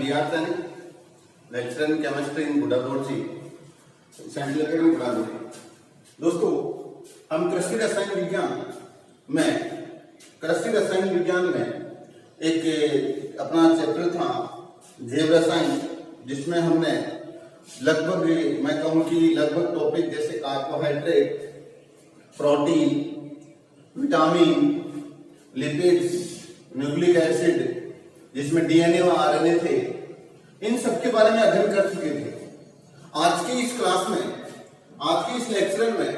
B.R. Sani, lecturer in chemistry in Buddha Road, central academy बुढ़ा road. दोस्तों, हम कृषि रसायन विज्ञान में एक अपना चैप्टर था जैव रसायन, जिसमें हमने लगभग, मैं कहूँ कि लगभग टॉपिक जैसे carbohydrate, protein, vitamin, lipids, nucleic acid, जिसमें डीएनए और आरएनए थे, इन सब के बारे में अध्ययन कर चुके थे। आज की इस क्लास में, आज की इस लेक्चर में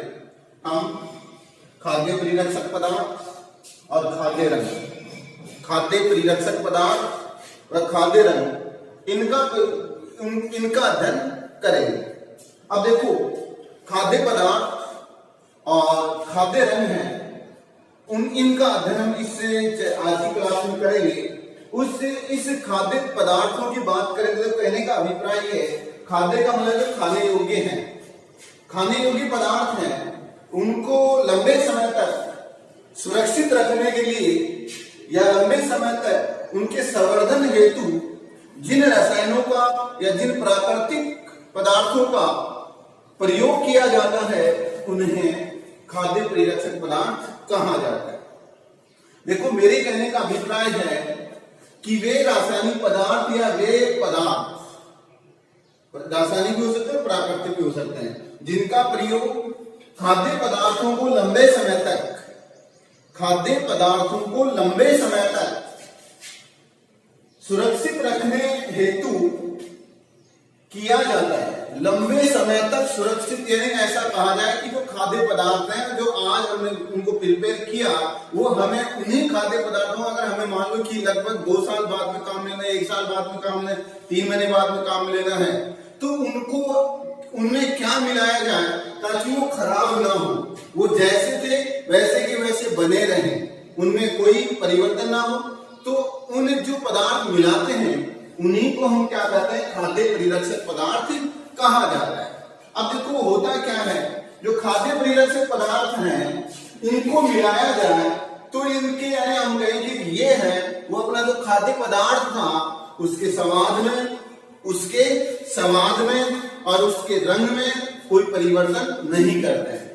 हम खाद्य परिरक्षक पदार्थ और खाद्य रंग, खाद्य परिरक्षक पदार्थ और खाद्य रंग, इनका अध्ययन करेंगे। अब देखो, खाद्य पदार्थ और खाद्य रंग हैं, इनका अध्ययन हम इससे आज की क्लास में करेंगे। उससे इस खाद्य पदार्थों की बात करें तो कहने का अभिप्राय है, खाद्य का मतलब जो खाने योग्य हैं, खाने योग्य पदार्थ हैं, उनको लंबे समय तक सुरक्षित रखने के लिए या लंबे समय तक उनके संवर्धन हेतु जिन रसायनों का या जिन प्राकृतिक पदार्थों का प्रयोग किया जाता है, उन्हें खाद्य परिरक्षक पदार्थ कहा जाता है। देखो, मेरे कहने का अभिप्राय है कि वे रासायनिक पदार्थ या वे पदार्थ, रासायनिक भी हो सकते हैं, प्राकृतिक भी हो सकते हैं, जिनका प्रयोग खाद्य पदार्थों को लंबे समय तक, खाद्य पदार्थों को लंबे समय तक सुरक्षित रखने हेतु किया जाता है। लंबे समय तक सुरक्षित, यानी ऐसा कहा जाए कि जो खाद्य पदार्थ हैं, जो आज हमने उनको प्रिपेयर किया, वो हमें उन्हीं खाद्य पदार्थों, अगर हमें मान लो कि लगभग 2 साल बाद में काम लेना है, 1 साल बाद में काम लेना है, 3 महीने बाद में काम लेना है, तो उनको उनमें क्या मिलाया जाए ताकि वो खराब ना हो, वो जैसे थे वैसे के वैसे बने रहें, उनमें कोई परिवर्तन ना हो। तो उन जो पदार्थ मिलाते हैं, उन्हीं को हम क्या कहते हैं, खाद्य परिरक्षक पदार्थ कहा जाता है। अब देखो, होता क्या है, जो खाद्य परिरक्षक पदार्थ हैं, इनको मिलाया जाए तो इनके, यानी हम कहें कि ये है, वो अपना जो खाद्य पदार्थ था, उसके स्वाद में और उसके रंग में कोई परिवर्तन नहीं करते हैं,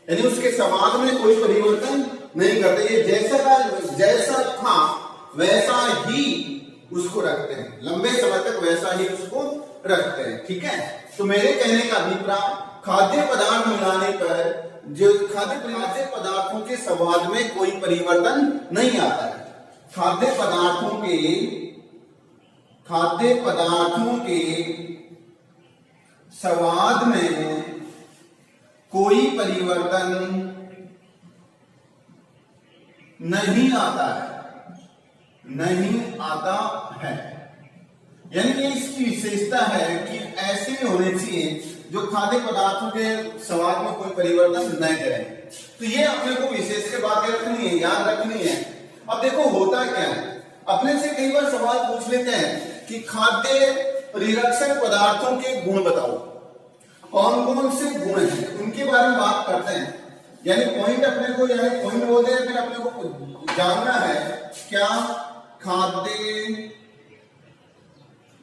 यानी उसके स्वाद में कोई परिवर्तन नहीं करते। ये जैसा था वैसा ही उसको रखते हैं, लंबे समय तक वैसा ही उसको रखते हैं। ठीक है, तो मेरे कहने का अभिप्राय, खाद्य पदार्थ मिलाने पर जो खाद्य पदार्थों के स्वाद में कोई परिवर्तन नहीं आता है। खाद्य पदार्थों के स्वाद में कोई परिवर्तन नहीं आता है, यानी कि इसकी विशेषता है कि ऐसे ही होने चाहिए जो खाद्य पदार्थों के स्वाद में कोई परिवर्तन न करें। तो ये अपने को विशेष के बातें रखनी है, याद रखनी है। अब देखो, होता क्या है, अपने से कई बार सवाल पूछ लेते हैं कि खाद्य परिरक्षक पदार्थों के गुण बताओ, कौन कौन से गुण हैं, उनके बारे में बात करते हैं। यानी पॉइंट अपने को, यानी पॉइंट बोलते हैं, फिर अपने को जानना है क्या खाद्य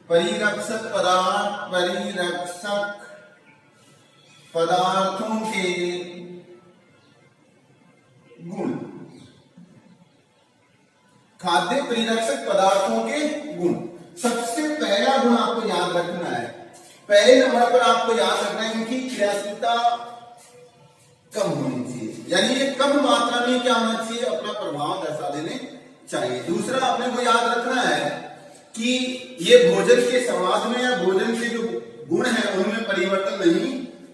परिरक्षक पदार्थों के गुण, खाद्य परिरक्षक पदार्थों के गुण। सबसे पहला गुण आपको याद रखना है, पहले नंबर पर आपको याद रखना है, इनकी क्रियाशीलता कम होनी चाहिए, यानी ये कम मात्रा में क्या होना चाहिए, अपना प्रभाव दर्शा देने चाहिए। दूसरा अपने को याद रखना है कि ये भोजन के स्वाद में या भोजन के जो गुण हैं, उनमें परिवर्तन नहीं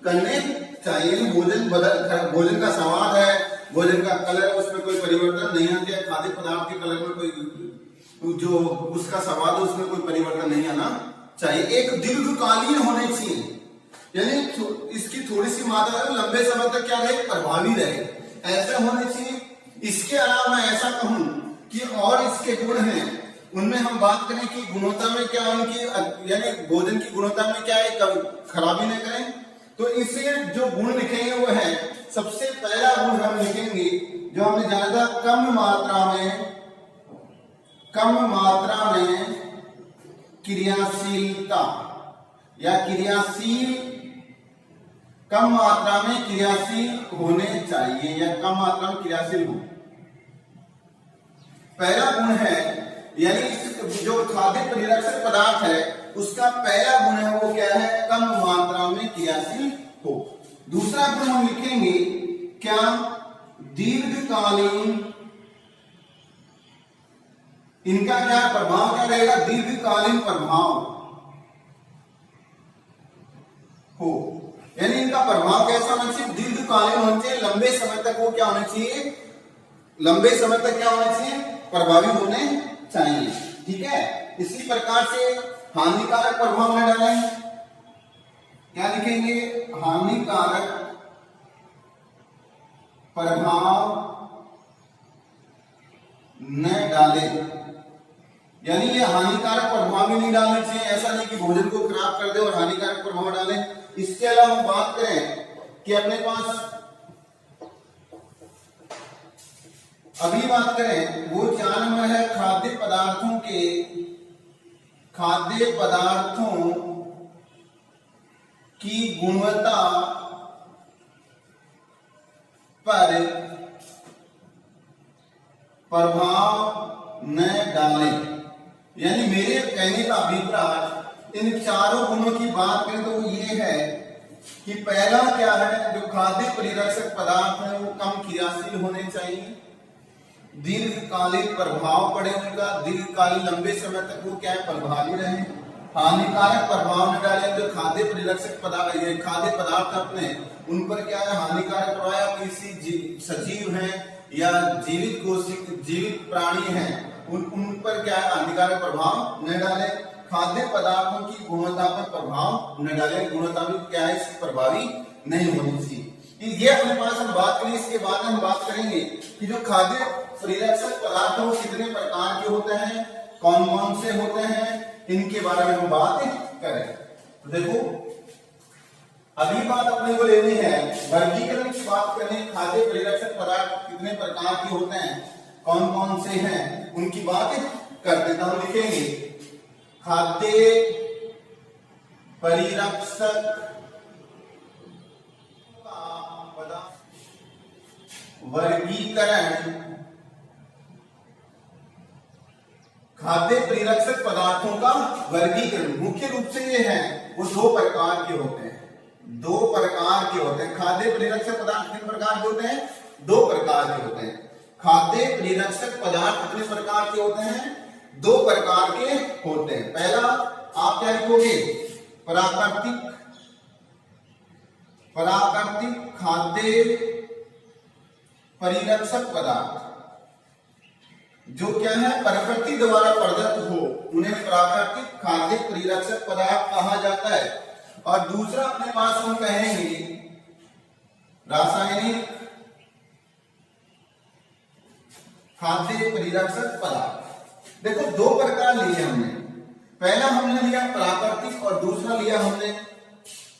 करने चाहिए। भोजन का स्वाद है, भोजन का कलर, उसमें कोई परिवर्तन नहीं आना चाहिए। खाद्य पदार्थ के कलर में कोई जो उसका स्वाद है, उसमें कोई परिवर्तन नहीं आना चाहिए। एक दीर्घकालीन होने चाहिए, यानी इसकी थोड़ी सी मात्रा लंबे समय तक क्या रहे, प्रभावी रहे, ऐसा होने चाहिए। इसके अलावा मैं ऐसा कहूं कि और इसके गुण हैं, उनमें हम बात करें कि गुणवत्ता में क्या उनकी, यानी भोजन की गुणवत्ता में क्या है, खराबी न करें। तो इसे जो गुण लिखेंगे वो है, सबसे पहला गुण हम लिखेंगे जो हमें ज्यादा कम मात्रा में क्रियाशीलता या क्रियाशील, कम मात्रा में क्रियाशील होने चाहिए या कम मात्रा में क्रियाशील हो। पहला गुण है, यानी जो खाद्य परिरक्षक पदार्थ है उसका पहला गुण है वो क्या है, कम मात्रा में क्रियाशील हो। दूसरा गुण हम लिखेंगे क्या, दीर्घकालीन, इनका क्या प्रभाव क्या रहेगा, दीर्घकालीन प्रभाव हो, यानी इनका प्रभाव कैसा होना चाहिए, दीर्घकालीन होना चाहिए, लंबे समय तक वो क्या होना चाहिए, लंबे समय तक क्या होना चाहिए, प्रभावी होने चाहिए। ठीक है, इसी प्रकार से हानिकारक प्रभाव न डालें, क्या लिखेंगे, हानिकारक प्रभाव न डालें, यानी ये हानिकारक प्रभाव भी नहीं डालने चाहिए, ऐसा नहीं कि भोजन को खराब कर दे और हानिकारक प्रभाव डालें। इसके अलावा हम बात करें कि अपने पास अभी बात करें वो 4 नंबर है खाद्य पदार्थों की गुणवत्ता पर प्रभाव न डालें, यानी मेरे कहने का अभिप्राय इन चारों गुणों की बात करें तो वो ये है कि पहला क्या है, जो खाद्य परिरक्षक पदार्थ है वो कम क्रियाशील होने चाहिए, दीर्घकालीन प्रभाव पड़े उनका, दीर्घकालीन लंबे समय तक वो क्या है, प्रभावी रहे, हानिकारक प्रभाव न डालें, जो खाद्य परिरक्षक पदार्थ ये खाद्य पदार्थ अपने उन पर क्या है हानिकारक प्रभाव, किसी सजीव है या जीवित प्राणी है उन पर क्या है हानिकारक प्रभाव न डाले, खाद्य पदार्थों की गुणवत्ता पर प्रभाव न डाले, गुणवत्ता भी क्या है इसकी प्रभावी नहीं होनी चाहिए। ये अपने पास हम बात करें, इसके बाद हम बात करेंगे कि जो खाद्य परिरक्षक पदार्थ वो कितने प्रकार के होते हैं, कौन कौन से होते हैं, इनके बारे में हम बात करें। तो देखो अभी बात अपने को लेनी है वर्गीकरण की बात करें, खाद्य परिरक्षक पदार्थ कितने प्रकार के होते हैं, कौन कौन से हैं, उनकी बात करते हैं। तो हम लिखेंगे खाद्य परिरक्षक वर्गीकरण, खाद्य परिरक्षक पदार्थों का वर्गीकरण मुख्य रूप से ये है वो 2 प्रकार के होते हैं, 2 प्रकार के होते हैं। खाद्य परिरक्षक पदार्थ कितने प्रकार के होते हैं, 2 प्रकार के होते हैं। खाद्य परिरक्षक पदार्थ कितने प्रकार के होते हैं, 2 प्रकार के होते हैं। पहला आप क्या लिखोगे, प्राकृतिक खाद्य परिरक्षक पदार्थ, जो क्या है प्रकृति द्वारा प्रदत्त हो उन्हें प्राकृतिक खाद्य परिरक्षक पदार्थ कहा जाता है। और दूसरा अपने पास हम कहेंगे रासायनिक खाद्य परिरक्षक पदार्थ। देखो 2 प्रकार लिए हमने, पहला हमने लिया प्राकृतिक और दूसरा लिया हमने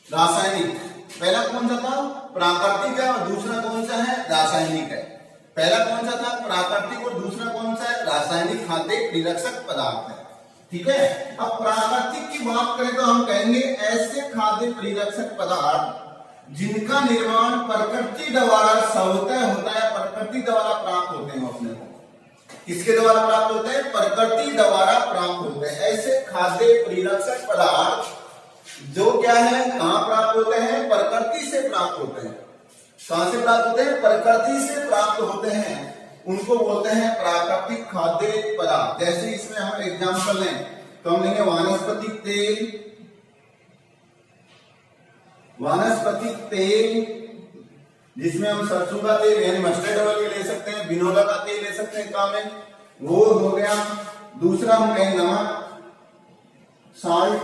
रासायनिक। पहला कौन सा था, प्राकृतिक है, और दूसरा कौन सा है, रासायनिक है। पहला कौन सा था, प्राकृतिक, और दूसरा कौन सा है, रासायनिक खाद्य परिरक्षक पदार्थ है। ठीक है, अब प्राकृतिक की बात करें तो हम कहेंगे ऐसे खाद्य परिरक्षक पदार्थ जिनका निर्माण प्रकृति द्वारा स्वतः होता है, प्रकृति द्वारा प्राप्त होते हैं। अपने को किसके द्वारा प्राप्त होते हैं, प्रकृति द्वारा प्राप्त होते हैं। ऐसे खाद्य परिरक्षक पदार्थ जो क्या है, कहां प्राप्त होते हैं, प्रकृति से प्राप्त होते हैं। कहां से प्राप्त होते हैं, प्रकृति से प्राप्त होते हैं, उनको बोलते हैं प्राकृतिक खाद्य पदार्थ। जैसे इसमें हम एग्जांपल लें तो हम लेंगे वानस्पतिक तेल, जिसमें हम सरसों का तेल यानी मस्टर्ड ऑयल ले सकते हैं, बिनोला का तेल ले सकते हैं, काम में वो हो गया। दूसरा हम कहें नमक, साल्ट,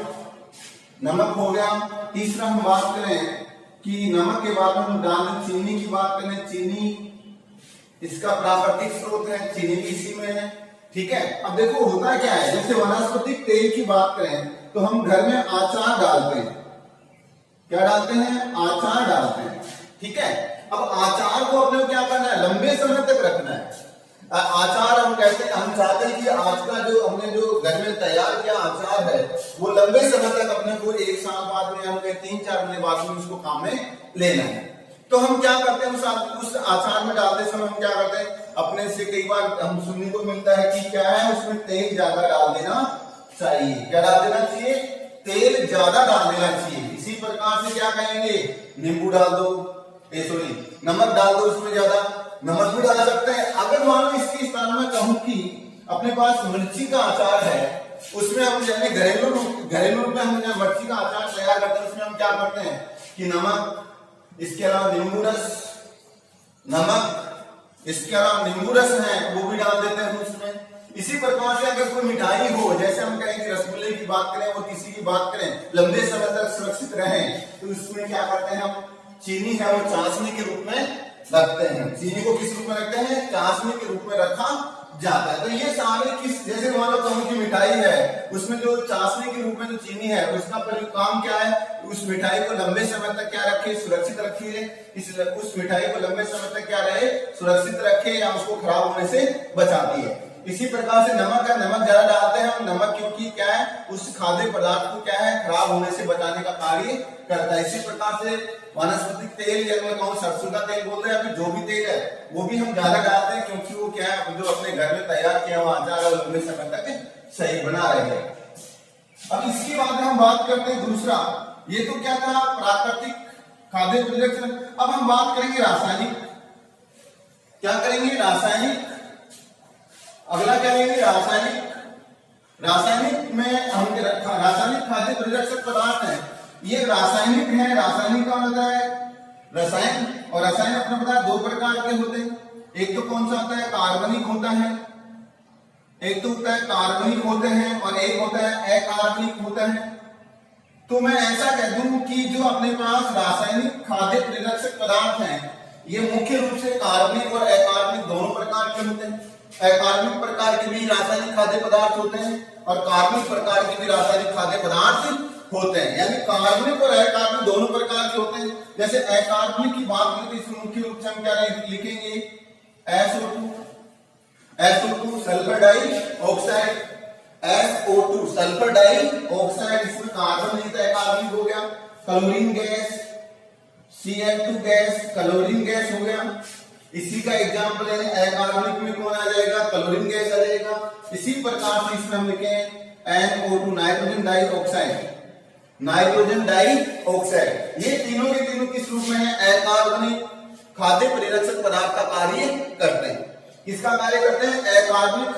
नमक हो गया। तीसरा हम बात करें कि नमक के बाद हम डालें चीनी की बात करें, चीनी इसका प्राकृतिक स्रोत है, चीनी भी इसी में है। ठीक है, अब देखो होता क्या है, जैसे वनस्पतिक तेल की बात करें तो हम घर में आचार डालते हैं, क्या डालते हैं, आचार डालते हैं। ठीक है, अब आचार को अपने क्या करना है, लंबे समय तक रखना है। आचार हम कहते हैं, हम चाहते हैं कि आज का जो हमने जो घर में तैयार किया आचार है वो लंबे समय तक अपने को 1 साल बाद में, हमें 3-4 महीने बाद में उसको काम में लेना है। तो हम क्या करते हैं, उस आचार में डालते समय हम क्या करते हैं, अपने से कई बार हम सुनने को मिलता है कि क्या है, उसमें तेल ज्यादा डाल देना चाहिए। क्या डाल देना चाहिए? तेल ज्यादा डाल देना चाहिए। इसी प्रकार से क्या कहेंगे, नींबू डाल दो, सॉरी नमक डाल दो, उसमें ज्यादा नमक भी डाल सकते हैं। अगर मान लो इसके स्थान में कहूं कि अपने पास मिर्ची का अचार है, उसमें हम जैसे घरेलू रूप में हम मिर्ची का अचार तैयार करते हैं, उसमें हम क्या करते हैं कि नमक, इसके अलावा नींबू रस, नमक, इसके अलावा नींबू रस है वो भी डाल देते हैं उसमें। इसी प्रकार से अगर कोई मिठाई हो, जैसे हम कहें कि रसगुल्ले की बात करें और किसी की बात करें, लंबे समय तक सुरक्षित रहे, तो इसमें क्या करते हैं, हम चीनी है वो चाशनी के रूप में रखते हैं। चीनी को किस रूप में रखते हैं? चाशनी के रूप में रखा जाता है। तो ये सारे किस, जैसे मान लो कहूं की मिठाई है, उसमें जो चाशनी के रूप में जो चीनी है उसका काम क्या है, उस मिठाई को लंबे समय तक क्या रखे, सुरक्षित रखिए। उस मिठाई को लंबे समय तक क्या रहे, सुरक्षित रखे या उसको खराब होने से बचाती है। इसी प्रकार से नमक है, नमक ज्यादा डालते हैं हम, नमक क्योंकि क्या है, उस खाद्य पदार्थ को क्या है, खराब होने से बचाने का कार्य करता है। इसी प्रकार से वनस्पतिक तेल, या मैं कहूं सरसों का तेल बोलते हैं, या फिर जो भी तेल है वो भी हम ज्यादा डालते हैं, क्योंकि वो क्या है, जो अपने घर में तैयार किया हुआ अचार है लंबे समय तक सही बना रहे हैं। अब इसके बाद हम बात करते हैं दूसरा, ये तो क्या था प्राकृतिक खाद्य परिरक्षण। अब हम बात करेंगे रासायनिक। क्या करेंगे? रासायनिक। अगला क्या लेंगे? रासायनिक। रासायनिक में हम रासायनिक खाद्य परिरक्षक पदार्थ है, ये रासायनिक है। रासायनिक का मतलब है रसायन, और रसायन अपने पता है 2 प्रकार के होते हैं। एक तो कौन सा होता है, कार्बनिक होता है, एक तो होता है कार्बनिक होते हैं, और एक होता है अकार्बनिक होता है। तो मैं ऐसा कह दूं कि जो अपने पास रासायनिक खाद्य परिरक्षक पदार्थ हैं, ये मुख्य रूप से कार्बनिक और अकार्बनिक दोनों प्रकार के होते हैं। अकार्बनिक प्रकार के भी रासायनिक खाद्य पदार्थ होते हैं और कार्बनिक प्रकार के भी रासायनिक खाद्य पदार्थ होते हैं। यानी कार्बनिक और अकार्बनिक दोनों प्रकार के होते हैं। जैसे अकार्बनिक की बात करें तो इसमें मुख्य रूप से हम क्या लिखेंगे, SO2 sulphur dioxide, SO2 sulphur dioxide, इसमें कार्बन नहीं था, अकार्बनिक हो गया। Chlorine gas, CH2 gas, chlorine gas हो गया। इसी का एग्जाम्पल है अकार्बनिक में कौन आ जाएगा, क्लोरीन गैस आ जाएगा। इसी प्रकार से इसमें हम लिखें NO2 nitrogen dioxide, nitrogen dioxide. ये तीनों के तीनों किस रूप में है, अकार्बनिक खाद्य परिरक्षक पदार्थ का कार्य करते हैं। किसका कार्य करते हैं? अकार्बनिक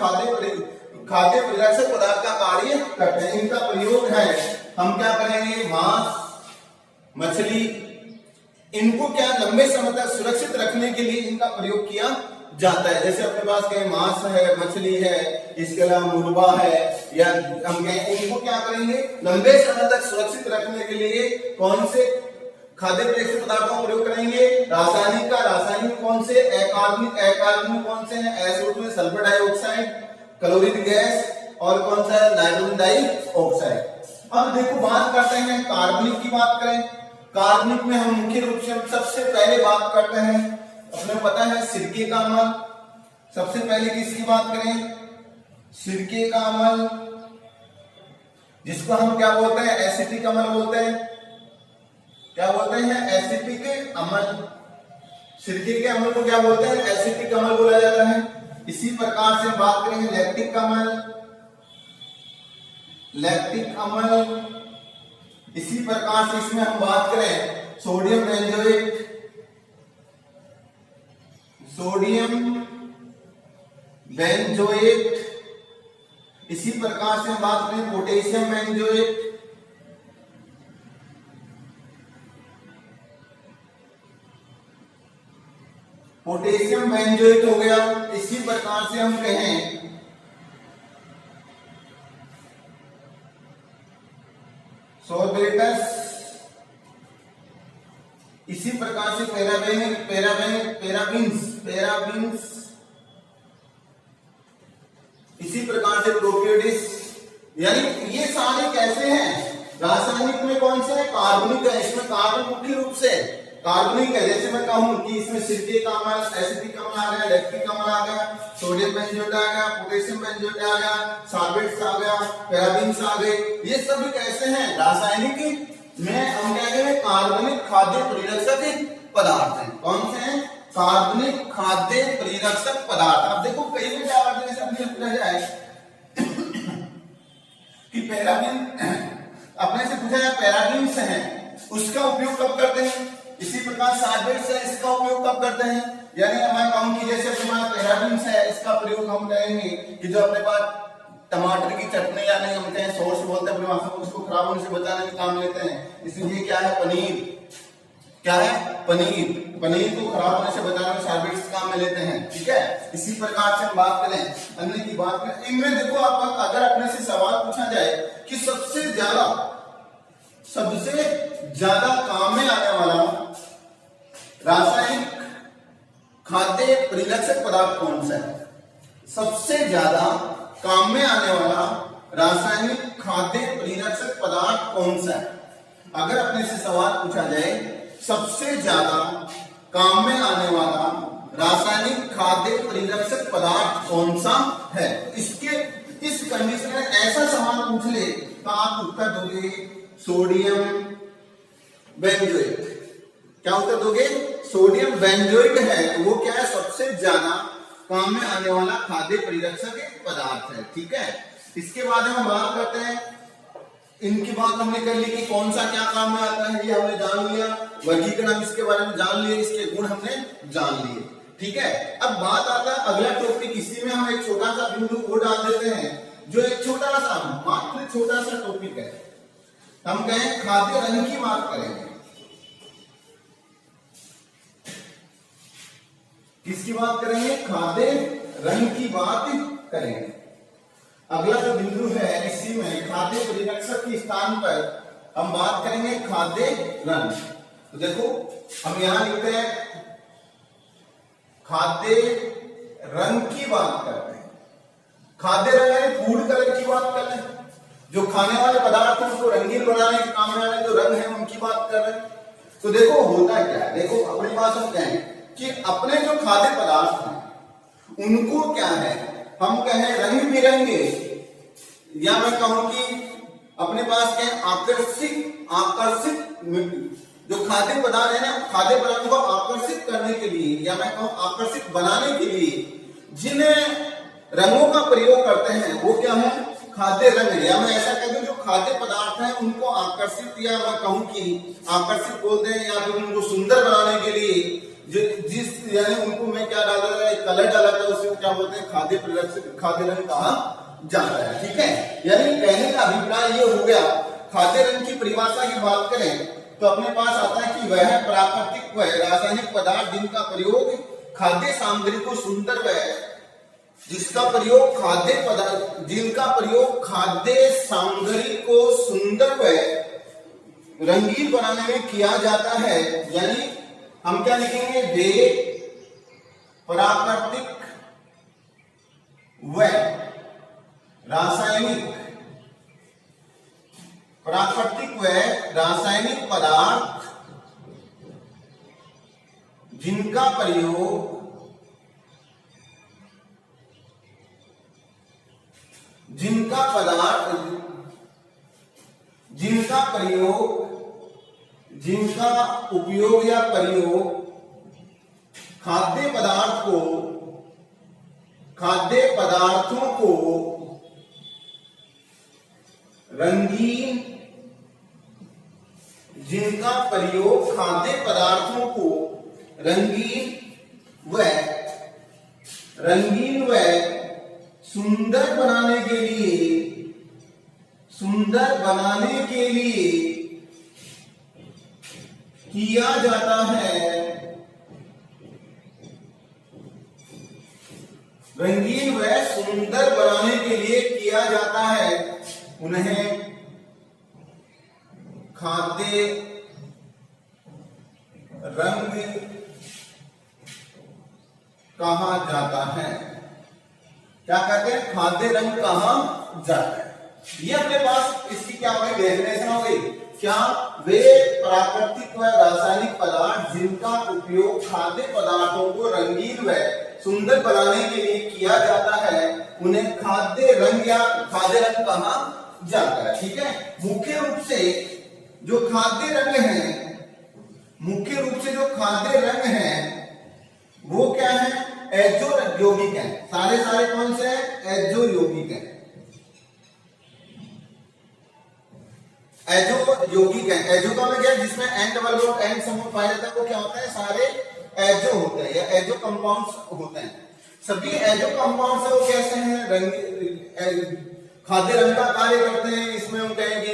खाद्य परिरक्षक पदार्थ का कार्य करते हैं। इनका प्रयोग है, हम क्या करेंगे, मांस, मछली, इनको क्या लंबे समय तक सुरक्षित रखने के लिए इनका प्रयोग किया जाता है। जैसे अपने पास कहीं मांस है, मछली है, इसके अलावा मुर्गा है, या हम कहें इनको क्या करेंगे, लंबे समय तक सुरक्षित रखने के लिए कौन से खाद्य परिरक्षक पदार्थों का प्रयोग करेंगे, रासायनिक का। रासायनिक कौन से, अकार्बनिक। अकार्बनिक कौन से हैं, SO2 sulphur dioxide, chlorine gas, और कौन सा है, नाइट्रोजन डाइऑक्साइड। अब देखो बात करते हैं कार्बनिक की। बात करें कार्बनिक में हम मुख्य रूप से हम सबसे पहले बात करते हैं, अपने पता है सिरके का अम्ल। सबसे पहले किसकी बात करें, सिरके का अम्ल, जिसको हम क्या बोलते हैं, एसिटिक अम्ल बोलते हैं। क्या बोलते हैं, एसिटिक अम्ल। सिरके के अम्ल को क्या बोलते हैं, एसिटिक अम्ल बोला जाता है। इसी प्रकार से बात करेंगे लैक्टिक अम्ल, लैक्टिक अम्ल। इसी प्रकार से इसमें हम बात करें सोडियम बेंजोएट, सोडियम बेंजोएट। इसी प्रकार से हम बात करें पोटेशियम बेंजोएट, पोटेशियम बेंजोएट हो गया। इसी प्रकार से हम कहें सोर्बेटस। इसी प्रकार से पैराबिन्स। इसी प्रकार से प्रोपियोडिस। यानी ये सारे कैसे हैं, रासायनिक में कौन से है, कार्बनिक है। इसमें कार्बन मुख्य रूप से कार्बनिक है, जैसे मैं कहूं कि इसमें सिरके का अम्ल, एसिटिक अम्ल आ गया, लैक्टिक अम्ल आ गया, सोडियम बेंजोएट आ गया, पोटेशियम बेंजोएट आ गया, सॉल्वेट्स आ गया, पैराबीन्स आ गए, ये सब कैसे हैं? रासायनिक में हम क्या कहेंगे कार्बनिक खाद्य परिरक्षक पदार्थ हैं। कौन से हैं? कार्बनिक खाद्य परिरक्षक पदार्थ। अब देखो कई में क्या बात है, अपने पूछा जाए कि पैराबीन, अपने से पूछा जाए पैराबीन्स हैं, उसका उपयोग कब करते हैं? इसी प्रकार सॉल्वेट्स है, इसका उपयोग कब करते हैं? यानी मैं कहूं कि जैसे अपने पास पैराबीन्स है, इसका प्रयोग हम करेंगे कि जो अपने पास टमाटर की चटनी या नहीं हम कहें सॉस बोलते हैं अपनी भाषा में, उसको खराब होने से बचाने में काम लेते हैं। इसलिए क्या है? पनीर। क्या है? पनीर। पनीर को खराब होने से बचाने में सॉल्वेट्स काम में लेते हैं। ठीक है, इसी प्रकार से हम बात करें अन्य की बात करें, इनमें देखो आप अगर अपने से सवाल पूछा जाए कि सबसे ज्यादा काम में आने वाला रासायनिक खाद्य परिरक्षक पदार्थ कौन सा है? सबसे ज्यादा काम में आने वाला रासायनिक खाद्य परिरक्षक पदार्थ कौन सा है? अगर अपने से सवाल पूछा जाए सबसे ज्यादा काम में आने वाला रासायनिक खाद्य परिरक्षक पदार्थ कौन सा है, इसके इस कंडीशन में ऐसा सवाल पूछ ले तो आप उत्तर दोगे सोडियम बेंजोएट। क्या उत्तर दोगे? सोडियम बेंजोएट है, वो क्या है? सबसे ज्यादा काम में आने वाला खाद्य परिरक्षक पदार्थ है। ठीक है, इसके बाद हम बात करते हैं, इनकी बात हमने कर ली कि कौन सा क्या काम में आता है, ये हमने जान लिया, वर्गीकरण इसके बारे में जान लिए, इसके गुण हमने जान लिए। ठीक है, अब बात आता है अगला टॉपिक, इसी में हम एक छोटा सा बिंदु और डाल देते हैं, जो एक छोटा सा मात्र छोटा सा टॉपिक है। हम कहें खाद्य रंग की बात करेंगे। किसकी बात करेंगे? खाद्य रंग की बात करेंगे। अगला जो बिंदु है इसी में खाद्य परिरक्षक के स्थान पर हम बात करेंगे खाद्य रंग। तो देखो हम यहां लिखते हैं खाद्य रंग की बात करते हैं। खाद्य रंग यानी फूड कलर की बात कर रहे हैं, जो खाने वाले पदार्थ हैं उसको रंगीन बनाने के काम में आने जो रंग है उनकी बात कर रहे हैं। तो देखो होता क्या है, देखो अपनी बात हम कहें कि अपने जो खाद्य पदार्थ हैं उनको क्या है, हम कहें रंग बिरंगे, या मैं कहूं कि अपने पास क्या आकर्षित जो खाद्य पदार्थ है ना, खाद्य पदार्थ को आकर्षित करने के लिए या मैं कहूं आकर्षित बनाने के लिए जिन रंगों का प्रयोग करते हैं वो क्या है? खाद्य रंग। या मैं ऐसा कह दूं जो खाद्य पदार्थ हैं उनको आकर्षित, या मैं कहूं कि आकर्षित बोलते हैं, या फिर उनको सुंदर बनाने के लिए जिस यानी उनको मैं क्या डाला जाता है, कलर डाला जाता है, उसे क्या बोलते हैं? खाद्य परिरक्षक, खाद्य रंग कहा जाता है। ठीक है, यानी कहने का अभिप्राय ये हो गया, खाद्य रंग की परिभाषा की बात करें तो अपने पास आता है कि वह प्राकृतिक व रासायनिक पदार्थ जिनका प्रयोग खाद्य सामग्री को सुंदर व जिसका प्रयोग खाद्य पदार्थ जिनका प्रयोग खाद्य सामग्री को सुंदर व रंगीन बनाने में किया जाता है, यानी हम क्या लिखेंगे? वे प्राकृतिक व रासायनिक पदार्थ जिनका प्रयोग जिनका उपयोग या प्रयोग खाद्य पदार्थों को रंगीन जिनका प्रयोग खाद्य पदार्थों को रंगीन व सुंदर बनाने के लिए किया जाता है, रंगीन व सुंदर बनाने के लिए किया जाता है, उन्हें खाद्य रंग कहा जाता है। क्या कहते हैं? खाद्य रंग कहा जाता है। ये अपने पास इसकी क्या हो गई? डेफिनेशन हो गई। क्या वे प्राकृतिक व रासायनिक पदार्थ जिनका उपयोग खाद्य पदार्थों को रंगीन व सुंदर बनाने के लिए किया जाता है उन्हें खाद्य रंग या खाद्य रंग कहा जाता है। ठीक है, मुख्य रूप से जो खाद्य रंग है वो क्या है, एजो यौगिक है। सारे कौन से हैं, एजो यौगिक है। एजो यौगिक है, एजो का मतलब क्या है, जिसमें एन डबल बॉन्ड एन समूह पाया जाता है वो क्या होता है, सारे एजो होते हैं या एजो कंपाउंड्स होते हैं। सभी एजो कंपाउंड्स वो कैसे हैं, रंग खाद्य रंग का कार्य करते हैं। इसमें हम कहेंगे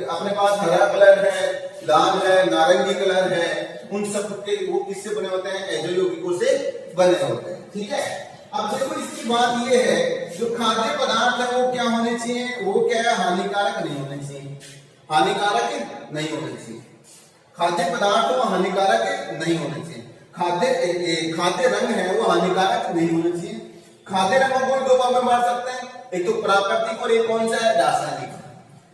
अपने पास हरा कलर है, लाल है, नारंगी कलर है, उन सब के वो किससे बने होते हैं, एजो यौगिकों से बने होते हैं। ठीक है, अब देखो इसकी बात ये है, जो खाद्य पदार्थ है वो क्या होने चाहिए, वो क्या है, हानिकारक नहीं होने चाहिए, हानिकारक नहीं होने चाहिए। खाद्य पदार्थ वो हानिकारक नहीं होने चाहिए। खाद्य रंग है वो हानिकारक नहीं होने चाहिए। खाद्य रंग को दो भाग में बांट सकते हैं, एक तो प्राकृतिक और एक कौन सा है, रासायनिक।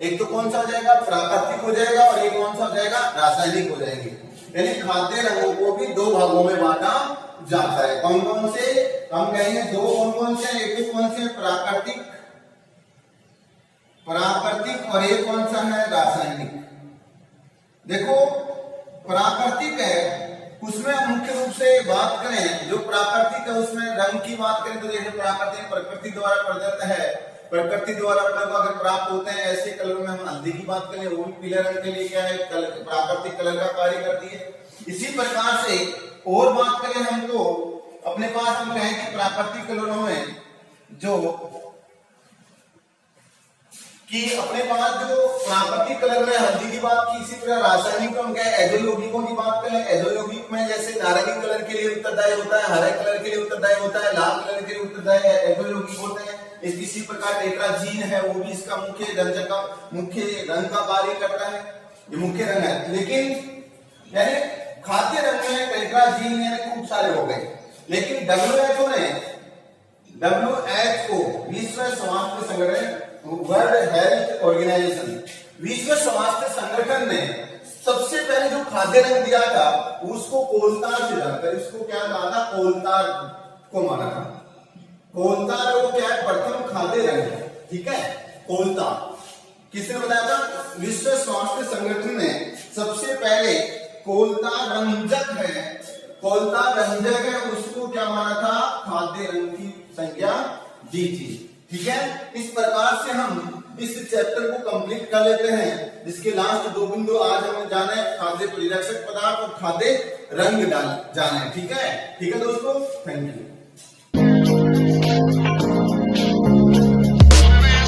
एक तो कौन सा हो जाएगा, प्राकृतिक हो जाएगा और एक कौन सा हो जाएगा, रासायनिक हो जाएंगे। यानी खाद्य रंगों को भी दो भागों में बांटा जाता है। कौन कौन से, हम कहेंगे दो कौन कौन से, एक तो कौन से प्राकृतिक और एक कौन सा है, रासायनिक। देखो प्राकृतिक है उसमें मुख्य रूप से बात करें, जो प्राकृतिक है उसमें रंग की बात करें तो जैसे प्राकृतिक प्रकृति द्वारा प्रदत्त है, प्रकृति द्वारा अगर प्राप्त होते हैं ऐसे कलर में हम हल्दी की बात करें वो भी पीले रंग के लिए क्या है, प्राकृतिक कलर का कार्य करती है। इसी प्रकार से और बात करें हम तो अपने पास हम कहें कि प्राकृतिक कलरों में जो कि अपने पास जो प्राकृतिक कलर में हल्दी की बात की, इसी तरह रासायनिक हम क्या है, एजो यौगिकों की बात करें। एजो यौगिक में जैसे नारंगी कलर के लिए उत्तरदायी होता है, हरे कलर के लिए उत्तरदायी होता है, लाल कलर के लिए उत्तरदायी एजो यौगिक होते हैं। इसी प्रकार टेट्राजीन है वो भी इसका मुख्य रंग का कार्य करता है, ये मुख्य रंग है। लेकिन यानी खाद्य रंग में टेट्राजीन यानी खूब सारे हो गए, लेकिन WHO विश्व स्वास्थ्य संगठन, वर्ल्ड हेल्थ ऑर्गेनाइजेशन, विश्व स्वास्थ्य संगठन ने सबसे पहले जो खाद्य रंग दिया था उसको कोलतार से जानकर, इसको क्या कहा था, कोलतार को माना था। कोलतार वो क्या है, प्रथम खाद्य रंग है। ठीक है, कोलतार किसने बताया था, विश्व स्वास्थ्य संगठन ने सबसे पहले कोलतार रंजक है उसको क्या माना था, खाद्य रंग की संज्ञा दी थी। ठीक है, इस प्रकार से हम इस चैप्टर को कंप्लीट कर लेते हैं, जिसके लास्ट दो बिंदु आज हमें जाने, खाद्य परिरक्षक पदार्थ और खाद्य रंग जाने। ठीक है दोस्तों, थैंक यू।